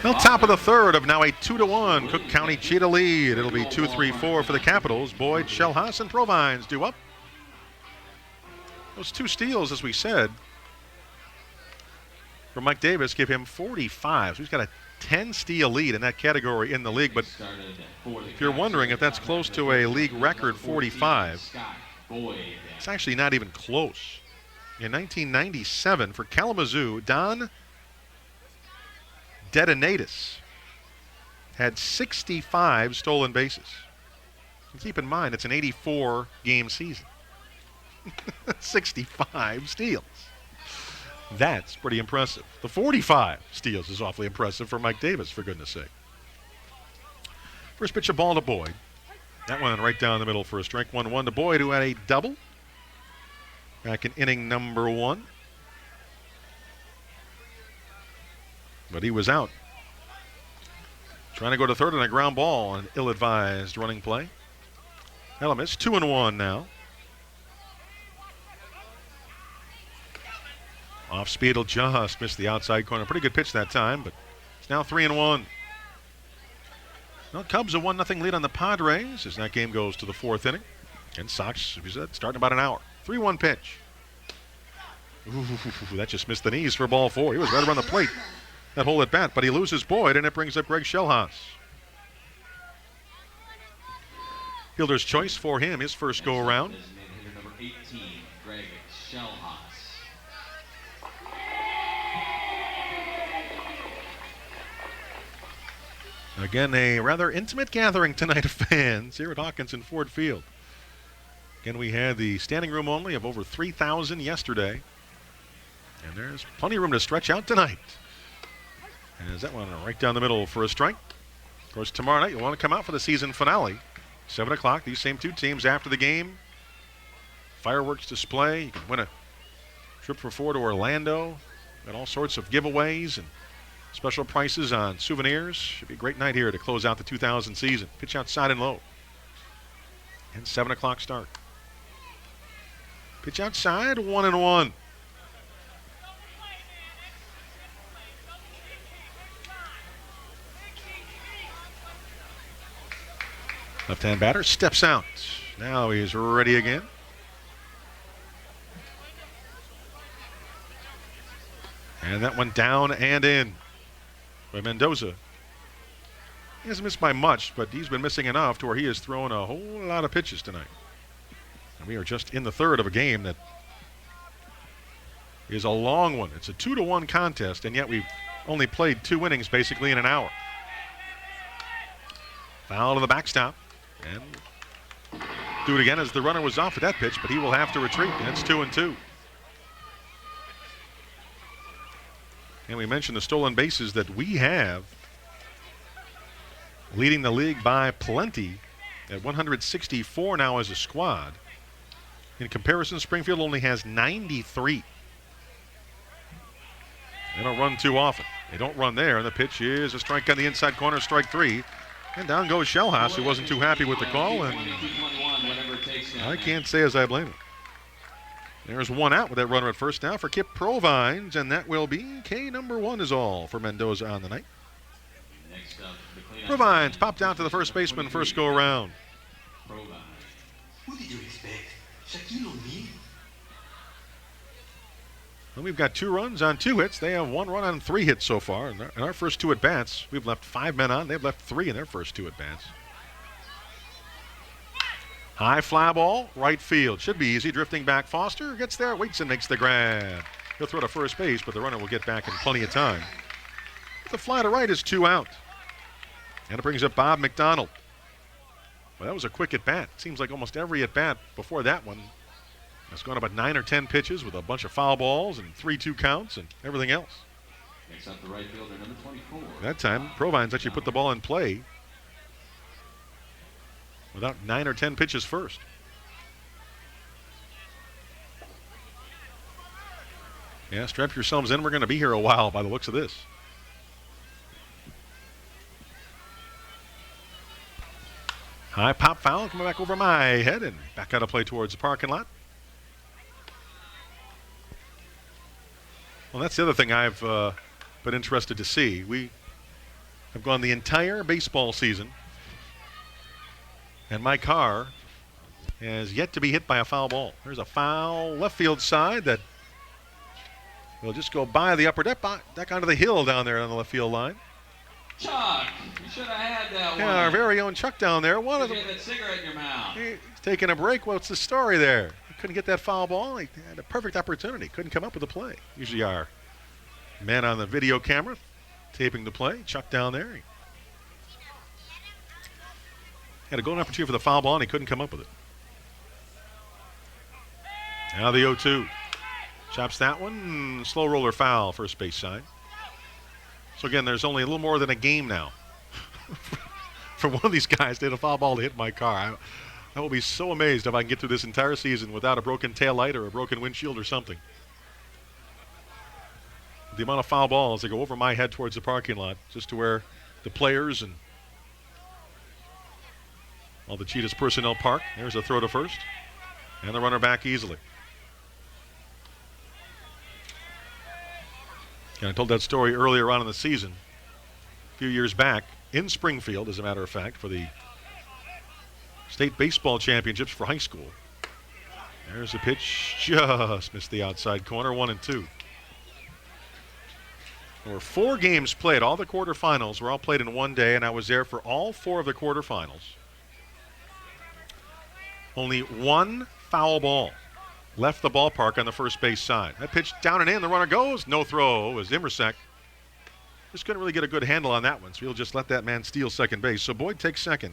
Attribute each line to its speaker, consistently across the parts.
Speaker 1: Well, top of the third of now a 2-1 Cook County Cheetah lead. It'll be 2-3-4 for the Capitals. Boyd, Shellhaas, and Provines due up. Those 2 steals, as we said, for Mike Davis, give him 45. So he's got a 10-steal lead in that category in the league. But if you're wondering if that's close to a league record 45, it's actually not even close. In 1997, for Kalamazoo, Don Dedinatus had 65 stolen bases. And keep in mind, it's an 84-game season. 65 steals. That's pretty impressive. The 45 steals is awfully impressive for Mike Davis, for goodness sake. First pitch of ball to Boyd. That one right down the middle for a strike. 1-1 to Boyd, who had a double back in inning number 1. But he was out. Trying to go to third on a ground ball, an ill-advised running play. That'll miss. 2-1 now. Off speed, will just miss the outside corner. Pretty good pitch that time, but it's now 3-1. Well, Cubs a 1-0 lead on the Padres as that game goes to the 4th inning. And Sox, as we said, starting about an hour. 3-1 pitch. Ooh, that just missed the knees for ball 4. He was right around the plate, that whole at bat, but he loses Boyd, and it brings up Greg Shellhaas. Fielder's choice for him, his first go around.
Speaker 2: Number 18, Greg Shellhaas.
Speaker 1: Again, a rather intimate gathering tonight of fans here at Hawkins and Ford Field. Again, we had the standing room only of over 3,000 yesterday. And there's plenty of room to stretch out tonight. As that one right down the middle for a strike. Of course, tomorrow night you'll want to come out for the season finale. 7 o'clock, these same 2 teams after the game. Fireworks display. You can win a trip for 4 to Orlando. Got all sorts of giveaways and special prices on souvenirs. Should be a great night here to close out the 2000 season. Pitch outside and low. And 7 o'clock start. Pitch outside, 1-1. Left-hand batter steps out. Now he's ready again. And that one down and in by Mendoza. He hasn't missed by much, but he's been missing enough to where he has thrown a whole lot of pitches tonight. And we are just in the third of a game that is a long one. It's a 2-1 contest, and yet we've only played 2 innings basically in an hour. Foul to the backstop. And do it again as the runner was off at that pitch, but he will have to retreat, and it's 2-2. And we mentioned the stolen bases that we have, leading the league by plenty at 164 now as a squad. In comparison, Springfield only has 93. They don't run too often. They don't run there, and the pitch is a strike on the inside corner, strike 3. And down goes Shellhaas, who wasn't too happy with the call, and I can't say as I blame him. There's one out with that runner at first now for Kip Provines, and that will be K number 1 is all for Mendoza on the night. Provines popped out to the first baseman first go around.
Speaker 3: Who did you expect? Shaquille O'Neal?
Speaker 1: Well, we've got 2 runs on 2 hits. They have 1 run on 3 hits so far. In our first 2 at-bats, we've left 5 men on. They've left 3 in their first 2 at-bats. High fly ball, right field. Should be easy. Drifting back, Foster gets there, waits and makes the grab. He'll throw to first base, but the runner will get back in plenty of time. The fly to right is 2 out. And it brings up Bob McDonald. Well, that was a quick at-bat. Seems like almost every at-bat before that one has gone about 9 or 10 pitches with a bunch of foul balls and 3-2 counts and everything else.
Speaker 2: Next up, the right fielder, number 24.
Speaker 1: That time, Provines actually put the ball in play without 9 or 10 pitches first. Yeah, strap yourselves in. We're going to be here a while by the looks of this. High pop foul coming back over my head and back out of play towards the parking lot. Well, that's the other thing I've been interested to see. We have gone the entire baseball season, and my car has yet to be hit by a foul ball. There's a foul left field side that will just go by the upper deck onto the hill down there on the left field line.
Speaker 2: Chuck, you should have had that one.
Speaker 1: Yeah, our very own Chuck down there. One of them.
Speaker 2: You had that cigarette in your mouth.
Speaker 1: He's taking a break. What's the story there? He couldn't get that foul ball. He had a perfect opportunity. Couldn't come up with a play. Usually our man on the video camera taping the play. Chuck down there. He had a golden opportunity for the foul ball, and he couldn't come up with it. Now the 0-2. Chops that one. Slow roller foul, first base side. So again, there's only a little more than a game now for one of these guys to hit a foul ball to hit my car. I will be so amazed if I can get through this entire season without a broken taillight or a broken windshield or something. The amount of foul balls that go over my head towards the parking lot, just to where the players and all the Cheetahs personnel park. There's a throw to first, and the runner back easily. And I told that story earlier on in the season, a few years back, in Springfield, as a matter of fact, for the state baseball championships for high school. There's the pitch, just missed the outside corner, 1-2. There were 4 games played. All the quarterfinals were all played in one day, and I was there for all 4 of the quarterfinals. Only one foul ball left the ballpark on the first base side. That pitch down and in, the runner goes. No throw as Immersek just couldn't really get a good handle on that one, so he'll just let that man steal second base. So Boyd takes second.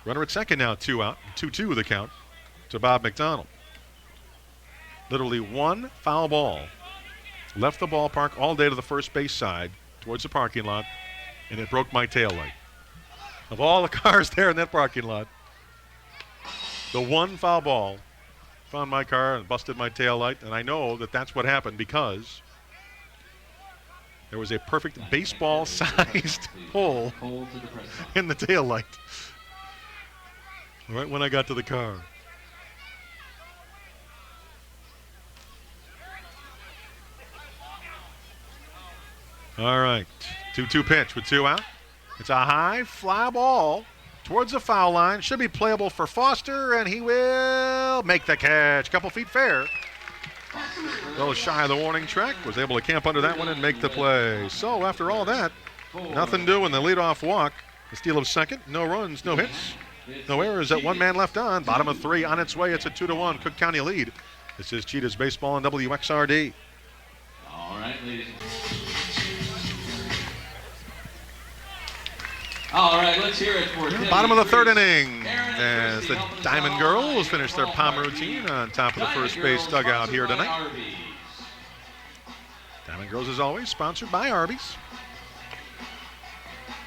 Speaker 1: Runner at second now, 2 out. 2-2 the count to Bob McDonald. Literally one foul ball left the ballpark all day to the first base side towards the parking lot, and it broke my taillight. Of all the cars there in that parking lot, the one foul ball found my car and busted my taillight, and I know that that's what happened because there was a perfect baseball-sized hole in the taillight right when I got to the car. All right, 2-2 pitch with 2 out. It's a high fly ball towards the foul line. Should be playable for Foster, and he will make the catch. Couple feet fair. A little shy of the warning track. Was able to camp under that one and make the play. So after all that, nothing doing. The leadoff walk. The steal of second. No runs, no hits, no errors. At 1 man left on. Bottom of 3 on its way. It's a 2-1 Cook County lead. This is Cheetahs baseball on WXRD.
Speaker 2: All right, ladies. All right, let's hear it for
Speaker 1: bottom of the 3rd inning as the Diamond Girls finish their palm routine on top of the first base dugout here tonight. Diamond Girls, as always, sponsored by Arby's.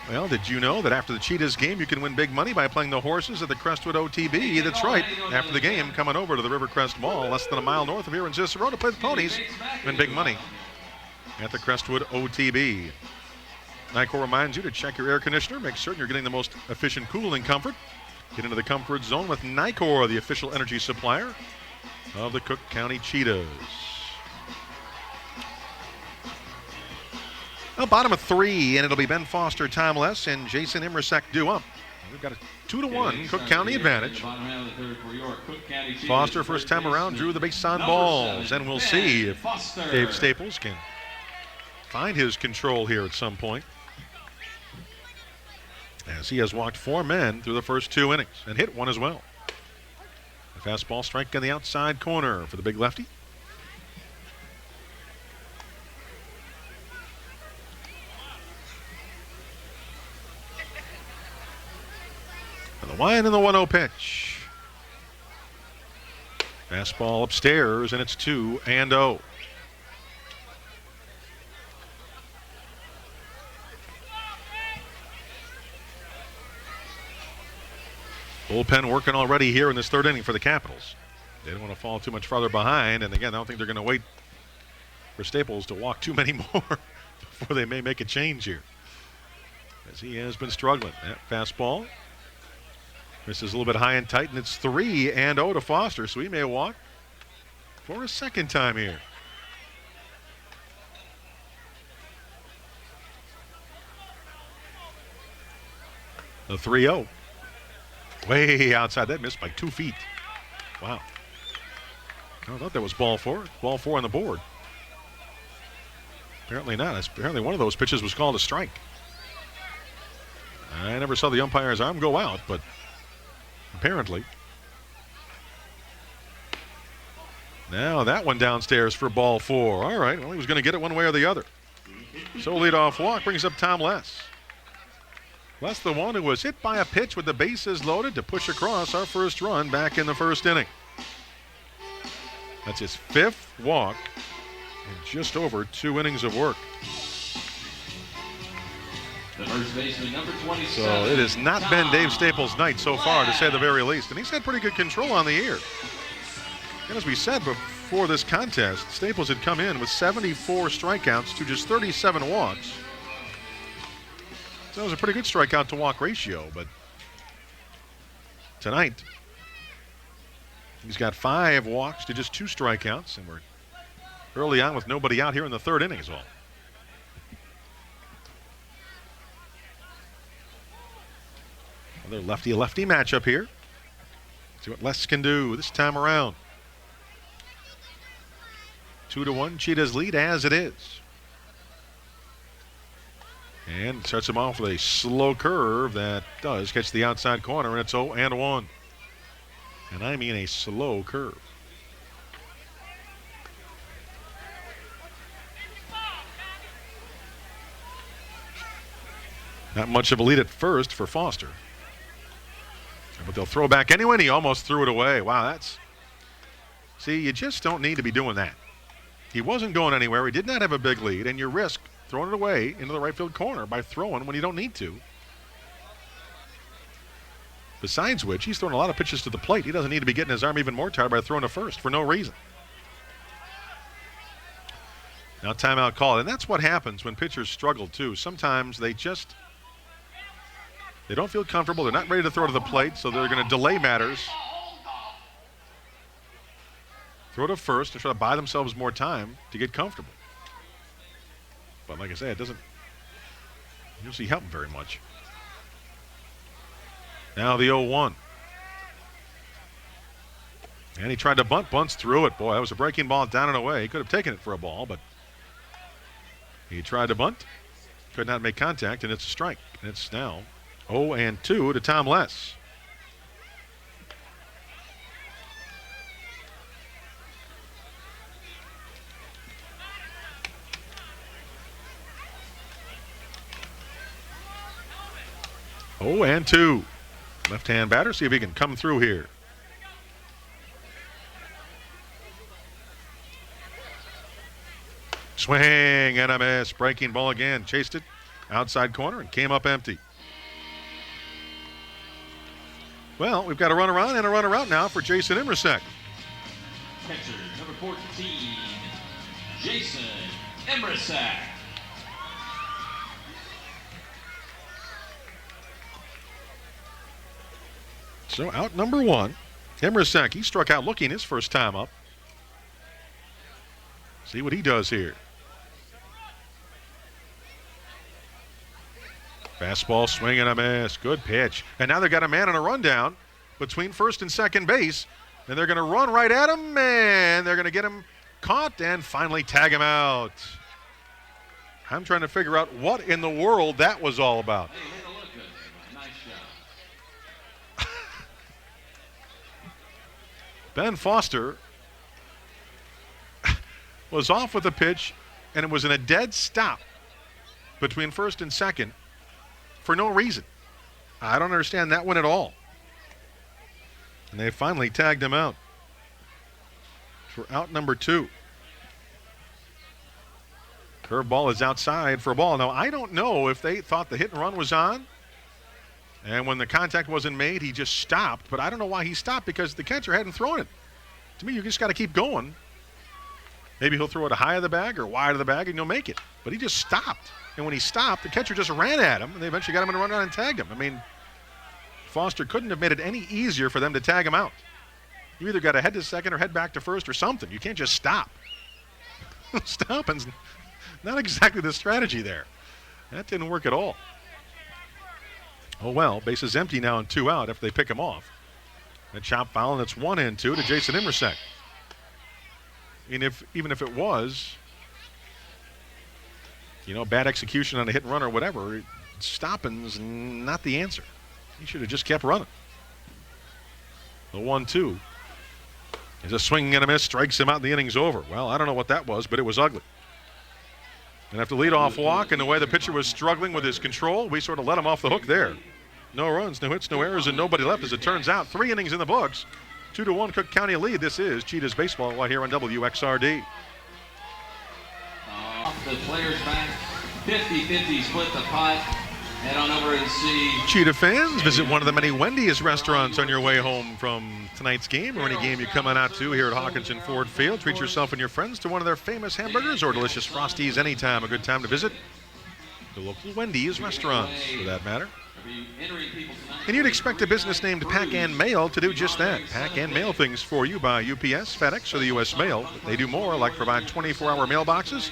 Speaker 1: Well, did you know that after the Cheetahs game, you can win big money by playing the horses at the Crestwood OTB? That's right. After the game, coming over to the Rivercrest Mall, less than a mile north of here in Cicero, to play the ponies, win big money at the Crestwood OTB. Nycor reminds you to check your air conditioner. Make certain you're getting the most efficient cooling comfort. Get into the comfort zone with Nycor, the official energy supplier of the Cook County Cheetahs. Well, bottom of 3, and it'll be Ben Foster, Tom Less, and Jason Immersek due up. We've got a 2-1 Cook County advantage. Foster, first time around, drew the base on balls, and we'll see if Dave Staples can find his control here at some point, as he has walked 4 men through the first 2 innings and hit 1 as well. A fastball strike in the outside corner for the big lefty. And the 1 and the 1-0 pitch. Fastball upstairs, and it's 2-0. Bullpen working already here in this 3rd inning for the Capitals. They don't want to fall too much farther behind, and again, I don't think they're going to wait for Staples to walk too many more before they may make a change here, as he has been struggling. That fastball misses a little bit high and tight, and it's 3-0 to Foster, so he may walk for a second time here. The 3-0. Way outside. That missed by 2 feet. Wow. I thought that was ball 4. Ball 4 on the board. Apparently not. Apparently one of those pitches was called a strike. I never saw the umpire's arm go out, but apparently. Now that one downstairs for ball 4. All right, well, he was going to get it one way or the other. So leadoff walk brings up Tom Less. Less the one who was hit by a pitch with the bases loaded to push across our first run back in the first inning. That's his 5th walk in just over 2 innings of work.
Speaker 2: The first baseman, number 27.
Speaker 1: So it has not been Dave Staples' night so far, to say the very least. And he's had pretty good control on the year. And as we said before this contest, Staples had come in with 74 strikeouts to just 37 walks. So it was a pretty good strikeout to walk ratio. But tonight, he's got 5 walks to just 2 strikeouts. And we're early on with nobody out here in the 3rd inning as well. Another lefty-lefty matchup here. See what Les can do this time around. 2-1, Cheetahs lead as it is. And starts him off with a slow curve that does catch the outside corner, and it's 0-1. And I mean a slow curve. Not much of a lead at first for Foster. But they'll throw back anyway, and he almost threw it away. Wow, that's... See, you just don't need to be doing that. He wasn't going anywhere. He did not have a big lead, and you risk throwing it away into the right field corner by throwing when you don't need to. Besides which, he's throwing a lot of pitches to the plate. He doesn't need to be getting his arm even more tired by throwing to first for no reason. Now timeout call, and that's what happens when pitchers struggle too. Sometimes they don't feel comfortable. They're not ready to throw to the plate, so they're going to delay matters. Throw to first and try to buy themselves more time to get comfortable. But like I say, it doesn't usually help very much. Now the 0-1. And he tried to bunt, bunts through it. Boy, that was a breaking ball down and away. He could have taken it for a ball, but he tried to bunt. Could not make contact, and it's a strike. And it's now 0-2 to Tom Less. Oh, and 2. Left-hand batter, see if he can come through here. Swing and a miss. Breaking ball again. Chased it outside corner and came up empty. Well, we've got a runner on and a runner out now for Jason Imrasek.
Speaker 2: Catcher, number 14, Jason Imrasek.
Speaker 1: So out number 1. Imrasek, he struck out looking his first time up. See what he does here. Fastball, swing and a miss. Good pitch. And now they've got a man on a rundown between first and second base. And they're going to run right at him, and they're going to get him caught and finally tag him out. I'm trying to figure out what in the world that was all about.
Speaker 2: Hey, way to look good. Nice shot.
Speaker 1: Ben Foster was off with a pitch, and it was in a dead stop between first and second for no reason. I don't understand that one at all. And they finally tagged him out for out number 2. Curveball is outside for a ball. Now, I don't know if they thought the hit and run was on, and when the contact wasn't made, he just stopped. But I don't know why he stopped, because the catcher hadn't thrown it. To me, you just got to keep going. Maybe he'll throw it high of the bag or wide of the bag, and you'll make it. But he just stopped. And when he stopped, the catcher just ran at him, and they eventually got him in a run around and tagged him. I mean, Foster couldn't have made it any easier for them to tag him out. You either got to head to second or head back to first or something. You can't just stop. Stopping's not exactly the strategy there. That didn't work at all. Oh well, bases empty now and 2 out after they pick him off. A chop foul, and it's 1-2 to Jason Immersek. And even if it was, bad execution on a hit and run or whatever, stopping's not the answer. He should have just kept running. The 1-2 is a swing and a miss, strikes him out, and the inning's over. Well, I don't know what that was, but it was ugly. And after leadoff walk and the way the pitcher was struggling with his control, we sort of let him off the hook there. No runs, no hits, no errors, and nobody left as it turns out. 3 innings in the books. 2-1 Cook County lead. This is Cheetahs baseball right here on WXRD.
Speaker 2: Off the players back, 50-50 split the pot. Head on over and see.
Speaker 1: Cheetah fans, visit one of the many Wendy's restaurants on your way home from tonight's game or any game you're coming out to here at Hawkinson Ford Field. Treat yourself and your friends to one of their famous hamburgers or delicious Frosties anytime. A good time to visit the local Wendy's restaurants, for that matter. And you'd expect a business named Pack and Mail to do just that. Pack and mail things for you by UPS, FedEx, or the U.S. Mail. But they do more, like provide 24-hour mailboxes,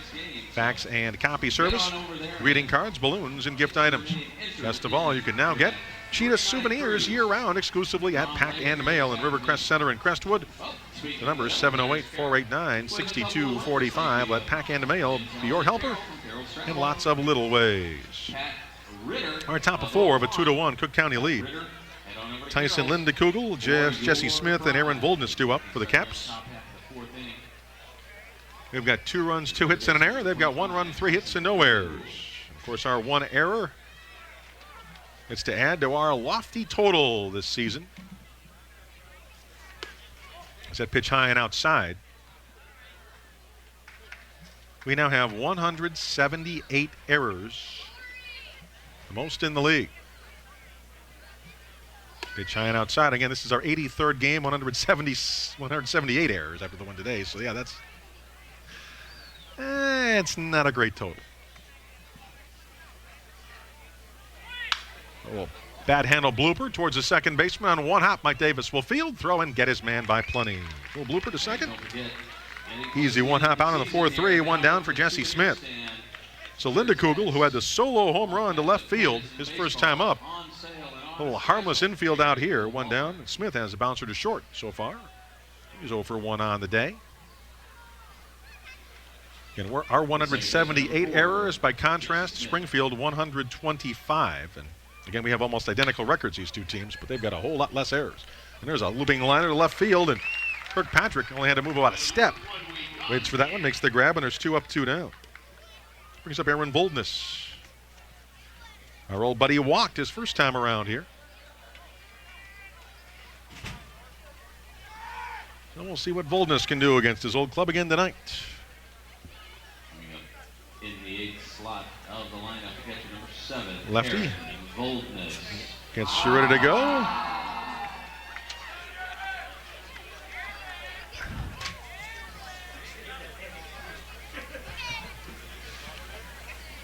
Speaker 1: fax and copy service, greeting cards, balloons, and gift items. Best of all, you can now get Cheetah souvenirs year-round exclusively at Pack and Mail in Rivercrest Center in Crestwood. The number is 708-489-6245. Let Pack and Mail be your helper in lots of little ways. Our top of 4 of a 2-1 Cook County lead. Tyson Lindekugel, Jesse Smith, and Aaron Voldness due up for the Caps. We've got 2 runs, 2 hits, and an error. They've got 1 run, 3 hits, and no errors. Of course, our 1 error is to add to our lofty total this season. As that pitch high and outside. We now have 178 errors. The most in the league. Pitch high and outside. Again, this is our 83rd game, 178 errors after the one today. So, yeah, that's it's not a great total. A little bad handle blooper towards the second baseman on 1 hop. Mike Davis will field, throw, and get his man by plenty. Little blooper to second. Easy 1 hop out on the 4-3. 1 down for Jesse Smith. So Lindekugel, who had the solo home run to left field his first time up. A little harmless infield out here. 1 down. And Smith has a bouncer to short so far. He's 0 for 1 on the day. Again, our 178 errors, by contrast, Springfield 125. And again, we have almost identical records, these 2 teams, but they've got a whole lot less errors. And there's a looping liner to left field, and Kirkpatrick only had to move about a step. Waits for that one, makes the grab, and there's 2 up, 2 down. Brings up Aaron Voldness. Our old buddy walked his first time around here. So we'll see what Voldness can do against his old club again tonight.
Speaker 2: In the 8th slot of the lineup, catcher number 7.
Speaker 1: Lefty.
Speaker 2: Aaron Voldness.
Speaker 1: Gets ready to go.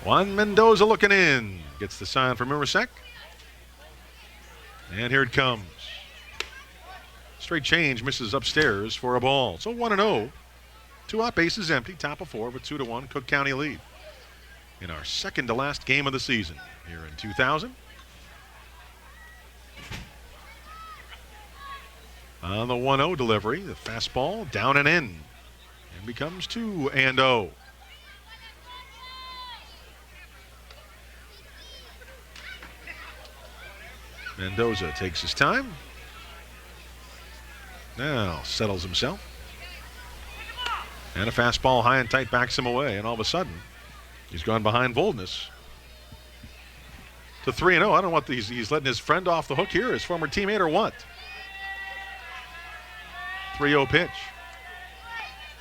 Speaker 1: Juan Mendoza looking in. Gets the sign from Immersek. And here it comes. Straight change, misses upstairs for a ball. So 1-0. 2 out, bases empty. Top of 4 with 2-1 Cook County lead. In our second to last game of the season here in 2000. On the 1-0 delivery, the fastball down and in. And becomes 2-0. Mendoza takes his time. Now settles himself. And a fastball high and tight backs him away. And all of a sudden, he's gone behind Voldness to 3-0. I don't know what he's letting his friend off the hook here, his former teammate, or what. 3-0 pitch.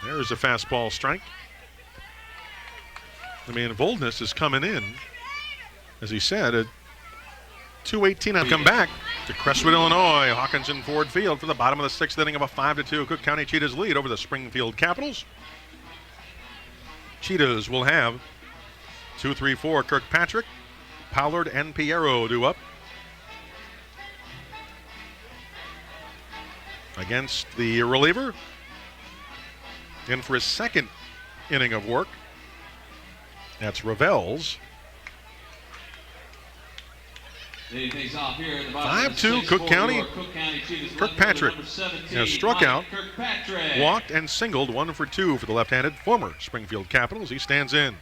Speaker 1: There's a fastball strike. I mean, Voldness is coming in, as he said, at 2:18. I've come back to Crestwood, Illinois, Hawkinson Ford Field for the bottom of the 6th inning of a 5-2 Cook County Cheetahs lead over the Springfield Capitals. Cheetahs will have 2-3-4 Kirkpatrick, Pollard, and Piero due up against the reliever. In for his second inning of work. That's Revels.
Speaker 2: They face off here in the
Speaker 1: 5-2 Cook County. Kirkpatrick has struck out, walked, and singled 1 for 2 for the left-handed former Springfield Capitals. He stands in.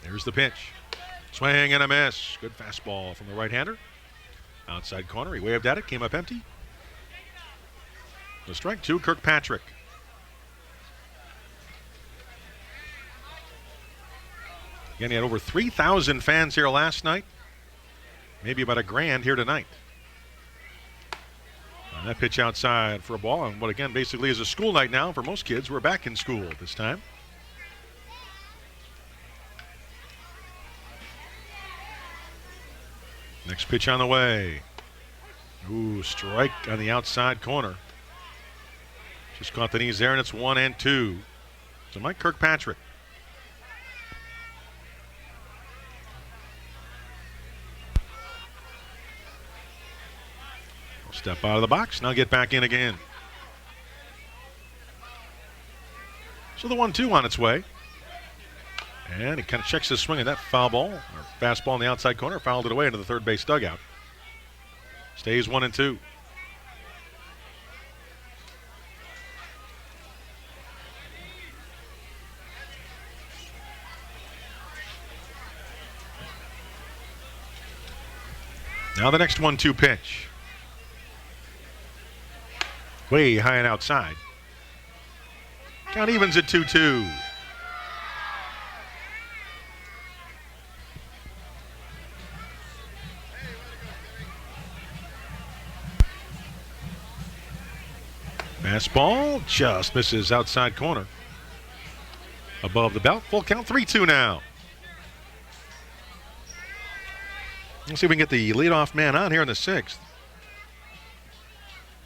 Speaker 1: There's the pitch. Swing and a miss. Good fastball from the right-hander. Outside corner. He waved at it. Came up empty. The strike 2, Kirkpatrick. Again, he had over 3,000 fans here last night. Maybe about 1,000 here tonight. And that pitch outside for a ball on what, again, basically is a school night now for most kids. We're back in school at this time. Next pitch on the way. Ooh, strike on the outside corner. Just caught the knees there, and it's 1-2. So Mike Kirkpatrick. Step out of the box, now get back in again. So the 1-2 on its way. And he kind of checks his swing at that foul ball, or fastball in the outside corner, fouled it away into the third base dugout. Stays 1-2. Now the next 1-2 pitch. Way high and outside. Count evens at 2-2. Fastball just misses outside corner. Above the belt. Full count, 3-2 now. Let's see if we can get the leadoff man on here in the 6th.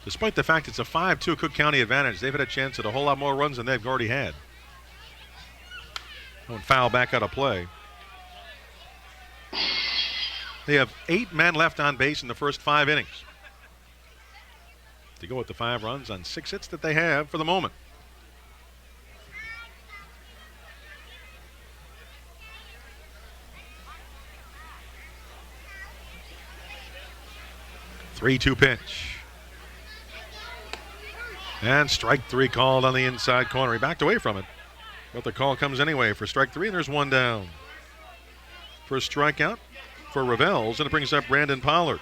Speaker 1: Despite the fact it's a 5-2 Cook County advantage, they've had a chance at a whole lot more runs than they've already had. Going foul back out of play. They have 8 men left on base in the first 5 innings. To go with the 5 runs on 6 hits that they have for the moment. Three-two pitch. And strike 3 called on the inside corner. He backed away from it. But the call comes anyway for strike 3, and there's 1 down. First strikeout for Revels, and it brings up Brandon Pollard.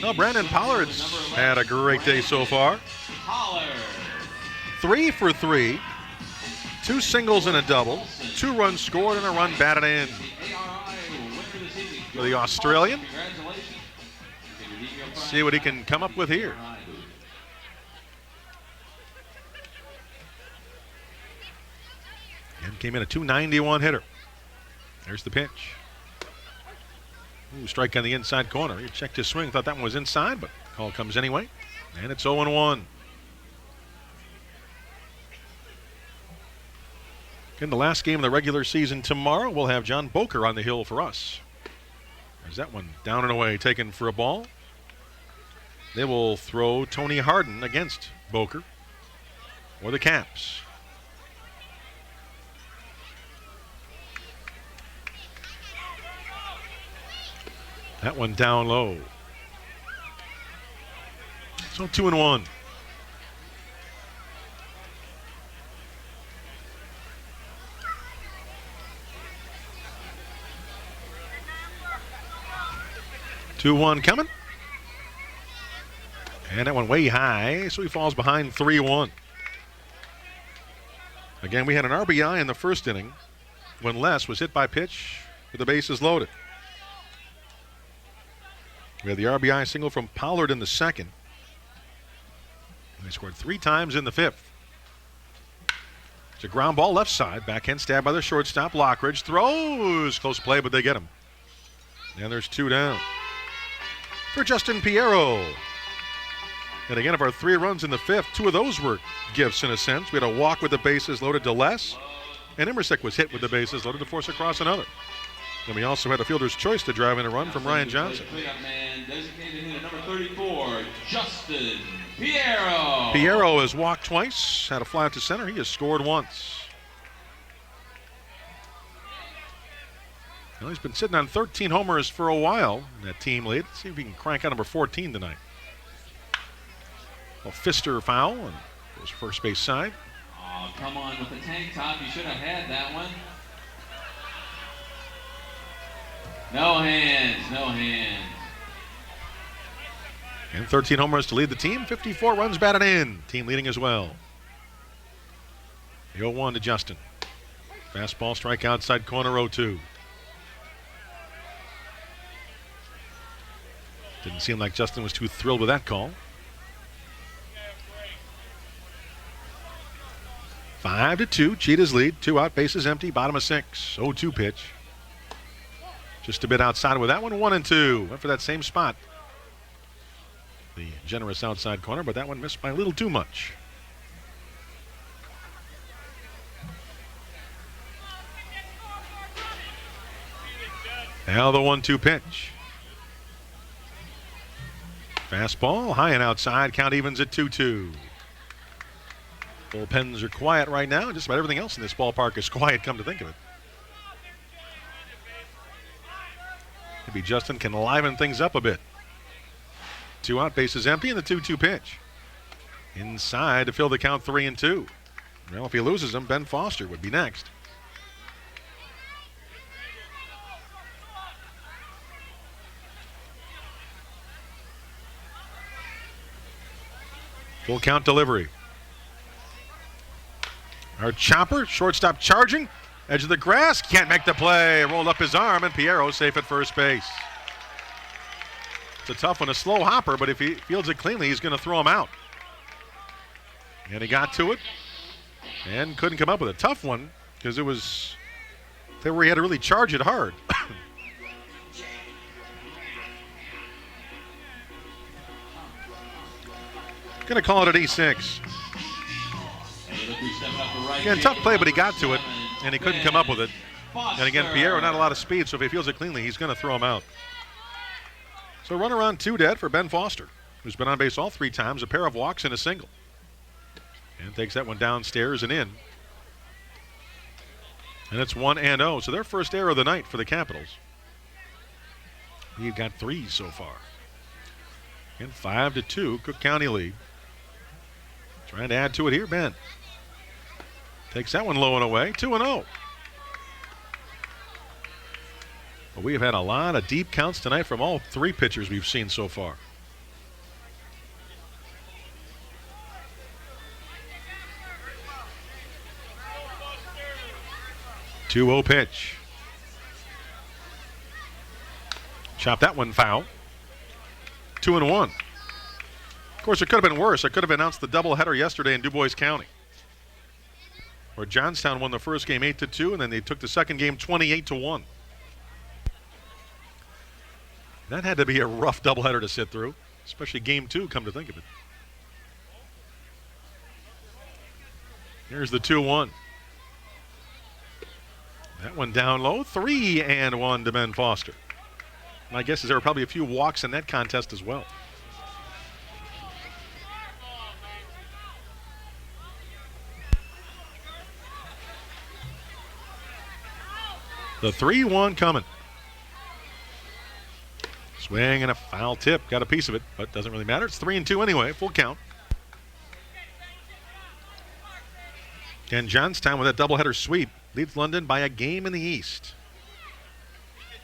Speaker 1: Well, Brandon Pollard's had a great day so far. 3 for 3. 2 singles and a double. 2 runs scored and a run batted in. For the Australian. Let's see what he can come up with here. And came in a .291 hitter. There's the pitch. Ooh, strike on the inside corner. He checked his swing, thought that one was inside, but call comes anyway. And it's 0-1. In the last game of the regular season tomorrow, we'll have John Boker on the hill for us. There's that one down and away, taken for a ball. They will throw Tony Harden against Boker or the Caps. That one down low. So 2-1. Coming. And that one way high, so he falls behind 3-1. Again, we had an RBI in the first inning when Les was hit by pitch with the bases loaded. We had the RBI single from Pollard in the second. And they scored 3 times in the 5th. It's a ground ball left side. Backhand stab by the shortstop. Lockridge throws. Close play, but they get him. And there's 2 down. For Justin Piero. And again, of our 3 runs in the 5th, 2 of those were gifts in a sense. We had a walk with the bases loaded to Les. And Immersick was hit with the bases loaded to force across another. And we also had a fielder's choice to drive in a run from Ryan Johnson.
Speaker 2: Man, designated hitter number 34, Justin Piero.
Speaker 1: Piero has walked twice, had a fly out to center. He has scored once. Well, he's been sitting on 13 homers for a while in that team lead. Let's see if he can crank out number 14 tonight. A fister foul and goes first base side.
Speaker 2: Oh, come on with the tank top. You should have had that one. No hands, no hands.
Speaker 1: And 13 homers to lead the team. 54 runs batted in. Team leading as well. The 0-1 to Justin. Fastball strike outside corner 0-2. Didn't seem like Justin was too thrilled with that call. 5-2. Cheetahs lead. 2 out, bases empty. Bottom of 6. 0-2 pitch. Just a bit outside with that one. 1-2. Went for that same spot. The generous outside corner, but that one missed by a little too much. Now the 1-2 pitch. Fastball, high and outside. Count evens at 2-2. Bullpens are quiet right now. Just about everything else in this ballpark is quiet, come to think of it. Maybe Justin can liven things up a bit. 2 out, bases empty, and the 2-2 pitch. Inside to fill the count 3-2. Well, if he loses them, Ben Foster would be next. Full count delivery. Our chopper, shortstop charging. Edge of the grass, can't make the play. Rolled up his arm, and Piero safe at first base. It's a tough one, a slow hopper, but if he fields it cleanly, he's going to throw him out. And he got to it and couldn't come up with a tough one because it was there where he had to really charge it hard. Going to call it at E6. Again, tough play, but he got to it, and he couldn't come up with it. And again, Piero, not a lot of speed, so if he fields it cleanly, he's going to throw him out. So runner on 2 dead for Ben Foster, who's been on base all 3 times, a pair of walks and a single. And takes that one downstairs and in. And it's 1-0, so their first error of the night for the Capitals. We've got 3 so far. And 5-2, Cook County lead. Trying to add to it here, Ben. Takes that one low and away, 2-0. But we have had a lot of deep counts tonight from all 3 pitchers we've seen so far. Two-0 pitch. Chop that one foul. 2-1. Of course, it could have been worse. I could have announced the doubleheader yesterday in Dubois County, where Johnstown won the first game 8-2, and then they took the second game 28-1. That had to be a rough doubleheader to sit through, especially game 2, come to think of it. Here's the 2-1. That one down low, 3-1 to Ben Foster. My guess is there were probably a few walks in that contest as well. The 3-1 coming. Swing and a foul tip. Got a piece of it, but doesn't really matter. It's 3-2 anyway. Full count. And Johnstown with that doubleheader sweep leads London by a game in the East.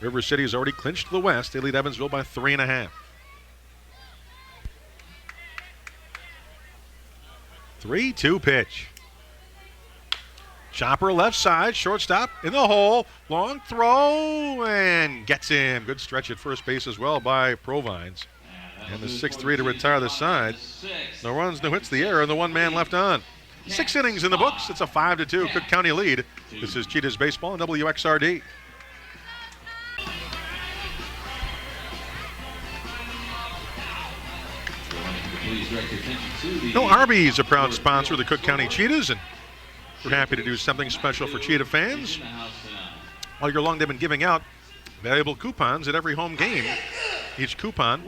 Speaker 1: River City has already clinched the West. They lead Evansville by 3.5. 3-2 pitch. Chopper left side, shortstop in the hole, long throw, and gets him. Good stretch at first base as well by Provines. And the 6-3 to retire the side. No runs, no hits, the error, and the one man left on. 6 innings in the books. It's a 5-2 Cook County lead. This is Cheetahs Baseball on WXRD. No, Arby's, a proud sponsor of the Cook County Cheetahs, and we're happy to do something special for Cheetah fans. All year long, they've been giving out valuable coupons at every home game. Each coupon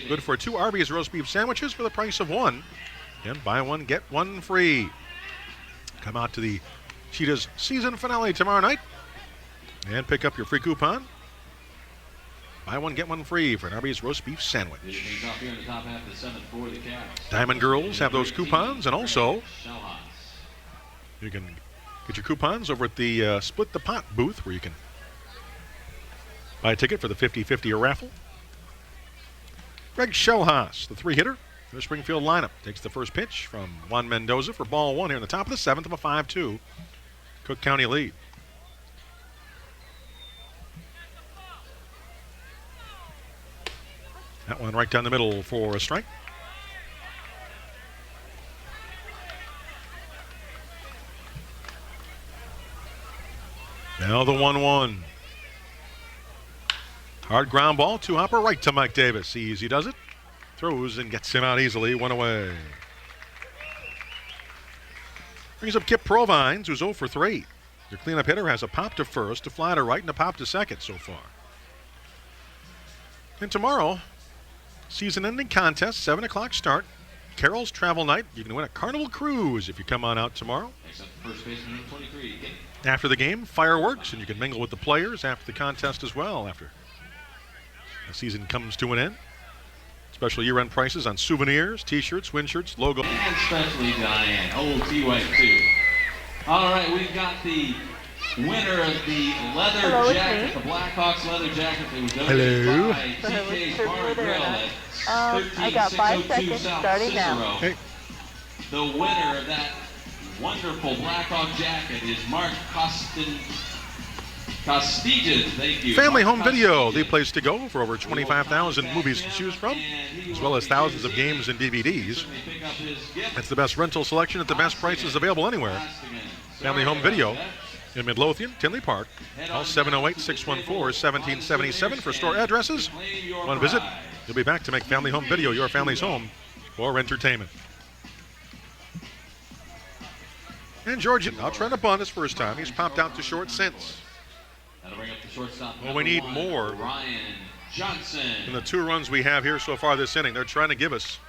Speaker 1: good for 2 Arby's roast beef sandwiches for the price of 1. And buy 1, get 1 free. Come out to the Cheetahs season finale tomorrow night And pick up your free coupon. Buy one, get one free for an Arby's roast beef sandwich.
Speaker 2: This things off here in the top half of the 7th for the Cavs.
Speaker 1: Diamond Girls have those coupons, and also you can get your coupons over at the Split the Pot booth where you can buy a ticket for the 50-50 raffle. Greg Schojas, the three-hitter, the Springfield lineup, takes the first pitch from Juan Mendoza for ball one here in the top of the 7th of a 5-2 Cook County lead. That one right down the middle for a strike. Now the 1-1. Hard ground ball, two-hopper right to Mike Davis. Easy does it. Throws and gets him out easily. One away. Brings up Kip Provines, who's 0 for 3. Your cleanup hitter has a pop to first, a fly to right, and a pop to second so far. And tomorrow, season-ending contest, 7 o'clock start. Carol's Travel Night. You can win a Carnival Cruise if you come on out tomorrow.
Speaker 2: First baseman, 23.
Speaker 1: After the game, fireworks, and you can mingle with the players after the contest as well after the season comes to an end. Special year-end prices on souvenirs, T-shirts, wind shirts, logo.
Speaker 2: And especially Diane, old T-White too. All right, we've got the winner of the leather jacket, the Blackhawks leather jacket that was donated by TK's Bar and Grill at
Speaker 4: I got 5 seconds
Speaker 2: 1362 South
Speaker 4: starting
Speaker 2: Cicero.
Speaker 4: now.
Speaker 1: Hey.
Speaker 2: The winner of that wonderful Blackhawk jacket is Mark Costigan. Thank you.
Speaker 1: Family
Speaker 2: Mark
Speaker 1: Home Video,
Speaker 2: Costigan.
Speaker 1: the place to go for over 25,000 movies to choose from, as well as thousands of games and DVDs. It's the best rental selection at the best prices available anywhere. Family Home Video in Midlothian, Tinley Park. Call 708-614-1777 for store addresses. One visit, you'll be back to make Family Home Video your family's home for entertainment. And Georgian now trying to bunt his first time. He's popped out to short since.
Speaker 2: That'll bring up the shortstop.
Speaker 1: Well, we need
Speaker 2: one,
Speaker 1: more
Speaker 2: Ryan Johnson.
Speaker 1: than the 2 runs we have here so far this inning. They're trying to give us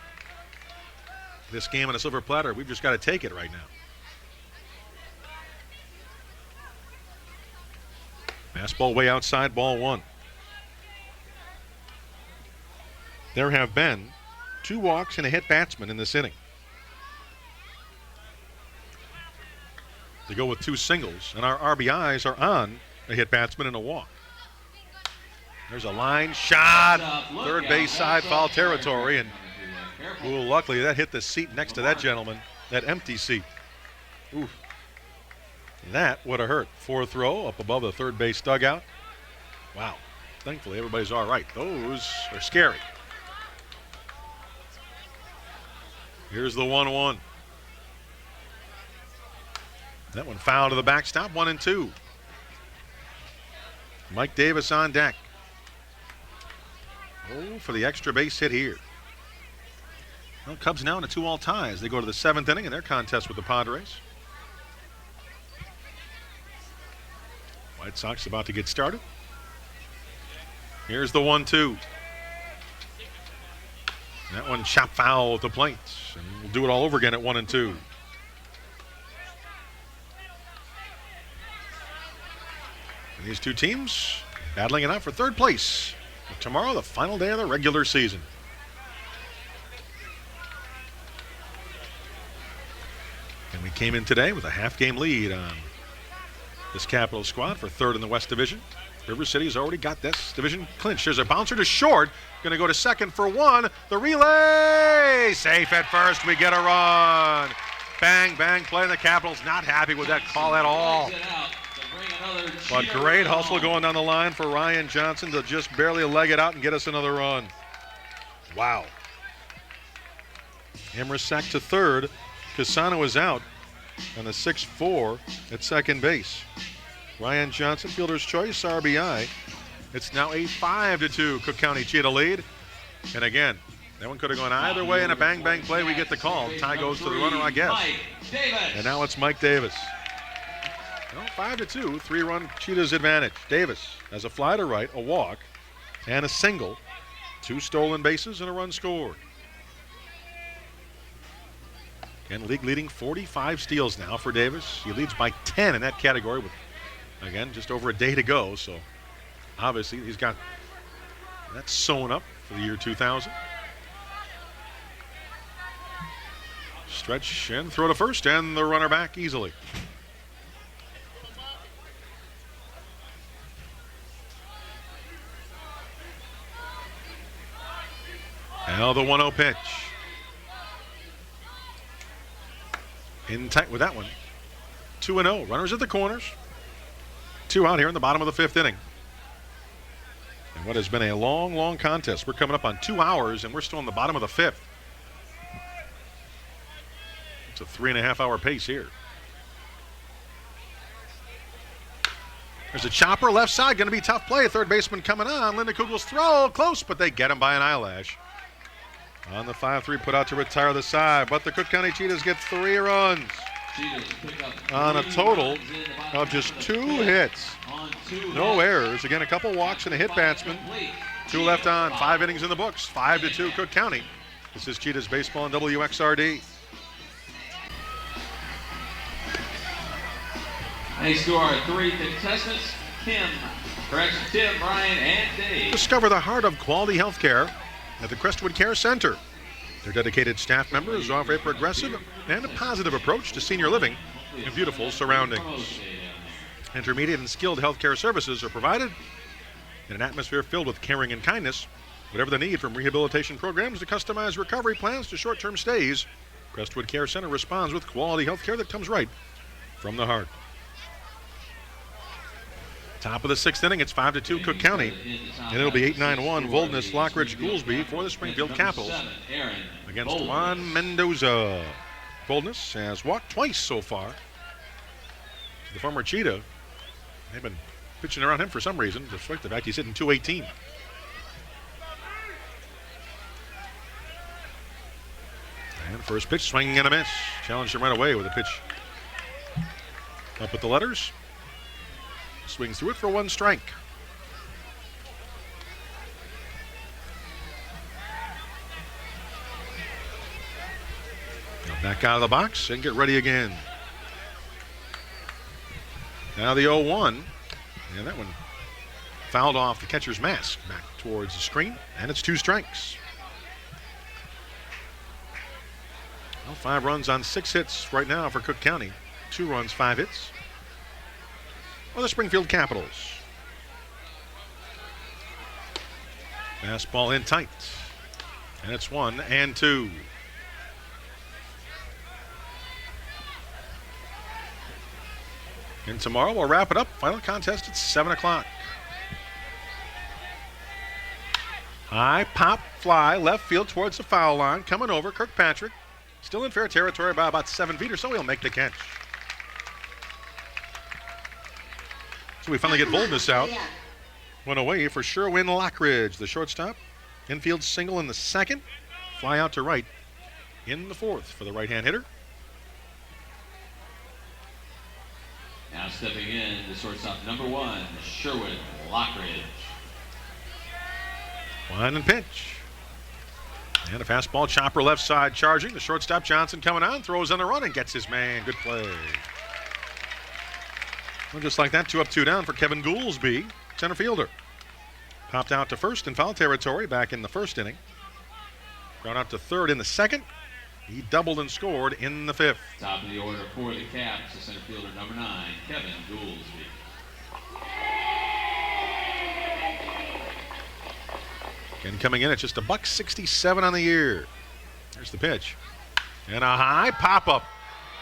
Speaker 1: this game on a silver platter. We've just got to take it right now. Fastball way outside, ball 1. There have been 2 walks and a hit batsman in this inning. They go with 2 singles, and our RBIs are on a hit batsman and a walk. There's a line shot, third base side, foul territory, and ooh, luckily that hit the seat next to that gentleman, that empty seat. Ooh, that would have hurt. 4th throw up above the third base dugout. Wow, thankfully everybody's all right. Those are scary. Here's the 1-1. That one foul to the backstop, 1-2. Mike Davis on deck. Oh, for the extra base hit here. Well, Cubs now in a 2-all tie as they go to the 7th inning in their contest with the Padres. White Sox about to get started. Here's the 1-2. That one chopped foul at the plate. And we'll do it all over again at 1-2. And these 2 teams battling it out for 3rd place. Tomorrow, the final day of the regular season. And we came in today with a half-game lead on this Capitals squad for 3rd in the West Division. River City's already got this division clinched. There's a bouncer to short. Going to go to second for 1. The relay! Safe at first. We get a run. Bang, bang play. The Capitals not happy with that call at all. But great hustle going down the line for Ryan Johnson to just barely leg it out and get us another run. Wow. Emmersack to 3rd. Casano is out on the 6-4 at second base. Ryan Johnson, fielder's choice, RBI. It's now a 5-2 Cook County Cheetah lead. And again, that one could have gone either way in a bang-bang play. We get the call. Tie goes to the runner, I guess. And now it's Mike Davis. Well, 5-2, 3-run Cheetahs advantage. Davis has a fly to right, a walk, and a single. 2 stolen bases and a run scored. And league leading 45 steals now for Davis. He leads by 10 in that category with Again, just over a day to go, so obviously he's got that sewn up for the year 2000. Stretch and throw to first, and the runner back easily. Now the 1-0 pitch. In tight with that one. 2-0. Runners at the corners. 2 out here in the bottom of the 5th inning. And what has been a long, long contest. We're coming up on 2 hours, and we're still in the bottom of the 5th. It's a 3.5-hour pace here. There's a chopper left side. Going to be tough play. Third baseman coming on. Linda Kugel's throw. Close, but they get him by an eyelash. On the 5-3 put out to retire the side. But the Cook County Cheetahs get 3 runs. On a total of just 2 hits. No errors. Again, a couple walks and a hit batsman. 2 left on. 5 innings in the books. 5-2 Cook County. This is Cheetahs baseball on WXRD.
Speaker 2: Thanks to our 3 contestants, Tim, Brian, and Dave.
Speaker 1: Discover the heart of quality health care at the Crestwood Care Center. Their dedicated staff members offer a progressive and a positive approach to senior living in beautiful surroundings. Intermediate and skilled healthcare services are provided in an atmosphere filled with caring and kindness. Whatever the need, from rehabilitation programs to customized recovery plans to short-term stays, Crestwood Care Center responds with quality healthcare that comes right from the heart. Top of the 6th inning, it's 5-2 Cook County, and it'll be 8-9-1 Voldness, Lockridge, Goolsby for the Springfield Capitals against Juan Mendoza. Voldness has walked twice so far. The former Cheetah, they've been pitching around him for some reason, despite the fact he's hitting .218. And first pitch, swinging and a miss. Challenged him right away with a pitch up at the letters. Swings through it for 1 strike. Now back out of the box and get ready again. Now the 0-1. And that one fouled off the catcher's mask back towards the screen. And it's 2 strikes. Well, 5 runs on 6 hits right now for Cook County. 2 runs, 5 hits. Or the Springfield Capitals. Fastball in tight. And it's 1-2. And tomorrow we'll wrap it up. Final contest at 7 o'clock. High pop fly left field towards the foul line. Coming over, Kirkpatrick. Still in fair territory by about 7 feet or so. He'll make the catch. So we finally get Voldness out. One away for Sherwin Lockridge, the shortstop. Infield single in the 2nd. Fly out to right in the 4th for the right-hand hitter.
Speaker 2: Now stepping in, the shortstop number 1, Sherwin Lockridge.
Speaker 1: 1 and pitch. And a fastball chopper left side charging. The shortstop Johnson coming on, throws on the run and gets his man. Good play. Well, just like that, 2 up, 2 down for Kevin Goolsby, center fielder. Popped out to first in foul territory back in the 1st inning. Ground out to 3rd in the 2nd. He doubled and scored in the 5th.
Speaker 2: Top of the order for the Caps, the center fielder number 9, Kevin Goolsby.
Speaker 1: Again, coming in at just $1.67 on the year. There's the pitch. And a high pop-up.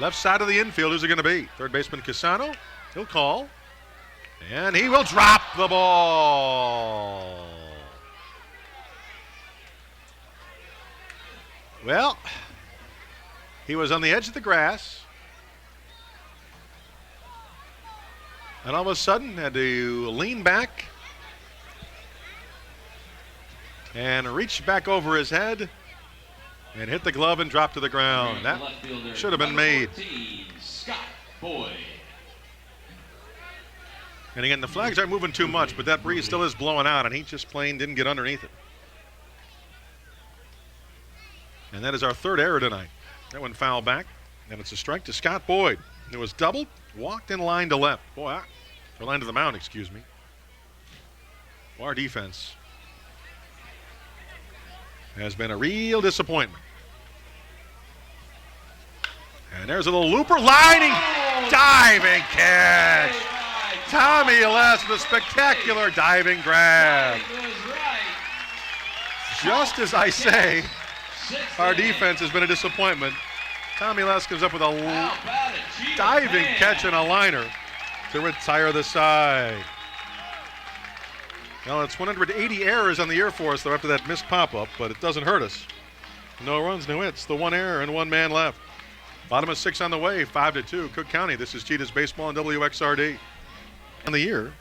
Speaker 1: Left side of the infield, who's it going to be? Third baseman Casano. He'll call. And he will drop the ball. Well, he was on the edge of the grass. And all of a sudden had to lean back and reach back over his head and hit the glove and drop to the ground. That should have been made.
Speaker 2: 14, Scott Boyd.
Speaker 1: And again, the flags aren't moving too much, but that breeze still is blowing out, and he just plain didn't get underneath it. And that is our 3rd error tonight. That one fouled back, and it's a strike to Scott Boyd. It was doubled, walked in line to left. Boy, or line to the mound, excuse me. Our defense has been a real disappointment. And there's a little looper lining, diving catch. Tommy Les with a spectacular diving grab. Just as I say, our defense has been a disappointment. Tommy Les comes up with a diving catch and a liner to retire the side. Well, it's 180 errors on the year for us, though, after that missed pop-up, but it doesn't hurt us. No runs, no hits. The one error and one man left. Bottom of 6 on the way, 5-2. Cook County. This is Cheetahs Baseball on WXRD. On the year,